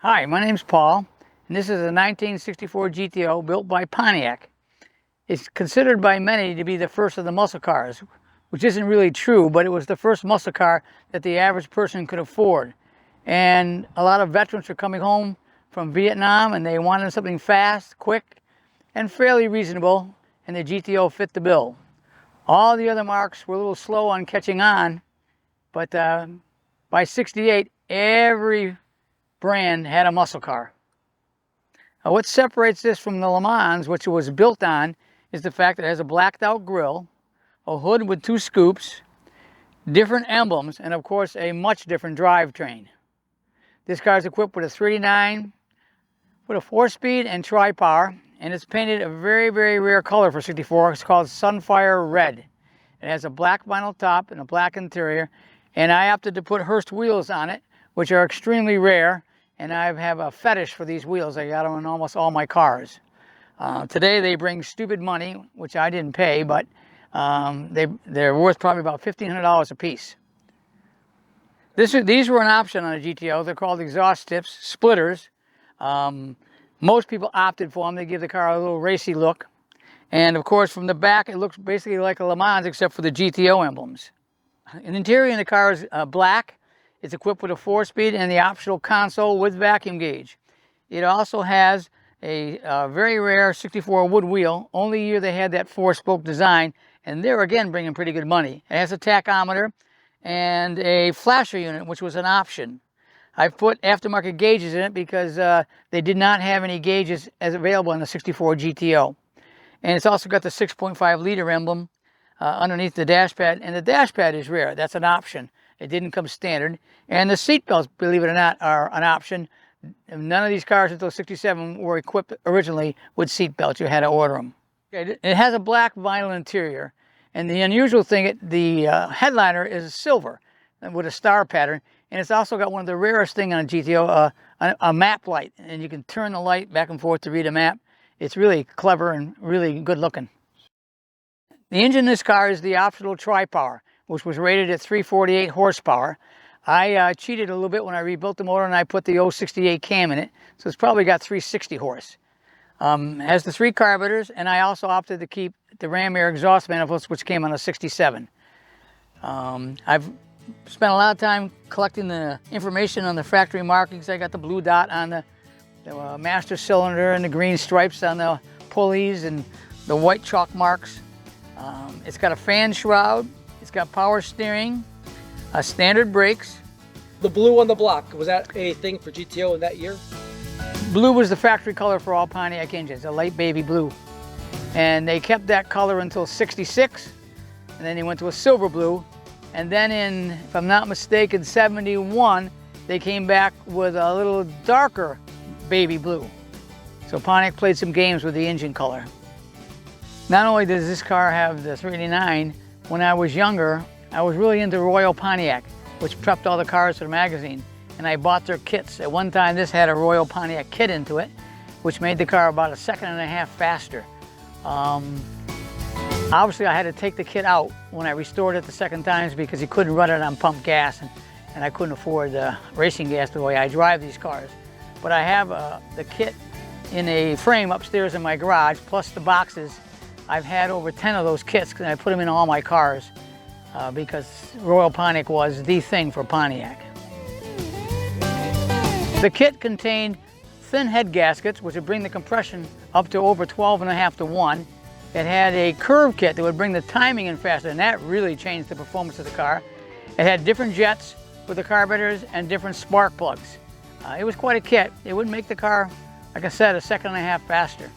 Hi, my name's Paul, and this is a 1964 GTO built by Pontiac. It's considered by many to be the first of the muscle cars, which isn't really true, but it was the first muscle car that the average person could afford. And a lot of veterans were coming home from Vietnam and they wanted something fast, quick, and fairly reasonable, and the GTO fit the bill. All the other marques were a little slow on catching on, but by '68, every brand had a muscle car. Now, what separates this from the Le Mans, which it was built on, is the fact that it has a blacked out grille, a hood with 2 scoops, different emblems, and of course a much different drivetrain. This car is equipped with a 389 with a 4-speed and tri-power, and it's painted a very, very rare color for '64. It's called Sunfire Red. It has a black vinyl top and a black interior, and I opted to put Hurst wheels on it, which are extremely rare, and I have a fetish for these wheels. I got them in almost all my cars. Today they bring stupid money, which I didn't pay, but they're worth probably about $1,500 a piece. These were an option on a GTO. They're called exhaust tips, splitters. Most people opted for them. They give the car a little racy look. And of course, from the back, it looks basically like a Le Mans, except for the GTO emblems. The interior in the car is black. It's equipped with a 4-speed and the optional console with vacuum gauge. It also has a very rare '64 wood wheel. Only year they had that 4-spoke design, and they're again bringing pretty good money. It has a tachometer and a flasher unit, which was an option. I've put aftermarket gauges in it because they did not have any gauges as available in the '64 GTO. And it's also got the 6.5 liter emblem underneath the dash pad, and the dash pad is rare. That's an option. It didn't come standard. And the seat belts, believe it or not, are an option. None of these cars until '67 were equipped originally with seat belts. You had to order them. It has a black vinyl interior. And the unusual thing, the headliner is silver with a star pattern. And it's also got one of the rarest things on a GTO, a map light. And you can turn the light back and forth to read a map. It's really clever and really good looking. The engine in this car is the optional tri-power, which was rated at 348 horsepower. I cheated a little bit when I rebuilt the motor and I put the 068 cam in it, so it's probably got 360 horse. It has the 3 carburetors, and I also opted to keep the ram air exhaust manifolds, which came on a '67. I've spent a lot of time collecting the information on the factory markings. I got the blue dot on the master cylinder and the green stripes on the pulleys and the white chalk marks. It's got a fan shroud. It's got power steering, standard brakes. The blue on the block, was that a thing for GTO in that year? Blue was the factory color for all Pontiac engines, a light baby blue. And they kept that color until '66, and then they went to a silver blue. And then in, if I'm not mistaken, '71, they came back with a little darker baby blue. So Pontiac played some games with the engine color. Not only does this car have the 389, when I was younger, I was really into Royal Pontiac, which prepped all the cars for the magazine, and I bought their kits. At one time, this had a Royal Pontiac kit into it, which made the car about 1.5 seconds faster. Obviously, I had to take the kit out when I restored it the second times because you couldn't run it on pump gas, and I couldn't afford racing gas the way I drive these cars. But I have the kit in a frame upstairs in my garage, plus the boxes. I've had over 10 of those kits, and I put them in all my cars because Royal Pontiac was the thing for Pontiac. The kit contained thin head gaskets, which would bring the compression up to over 12.5 to 1. It had a curve kit that would bring the timing in faster, and that really changed the performance of the car. It had different jets with the carburetors and different spark plugs. It was quite a kit. It would make the car, like I said, 1.5 seconds faster.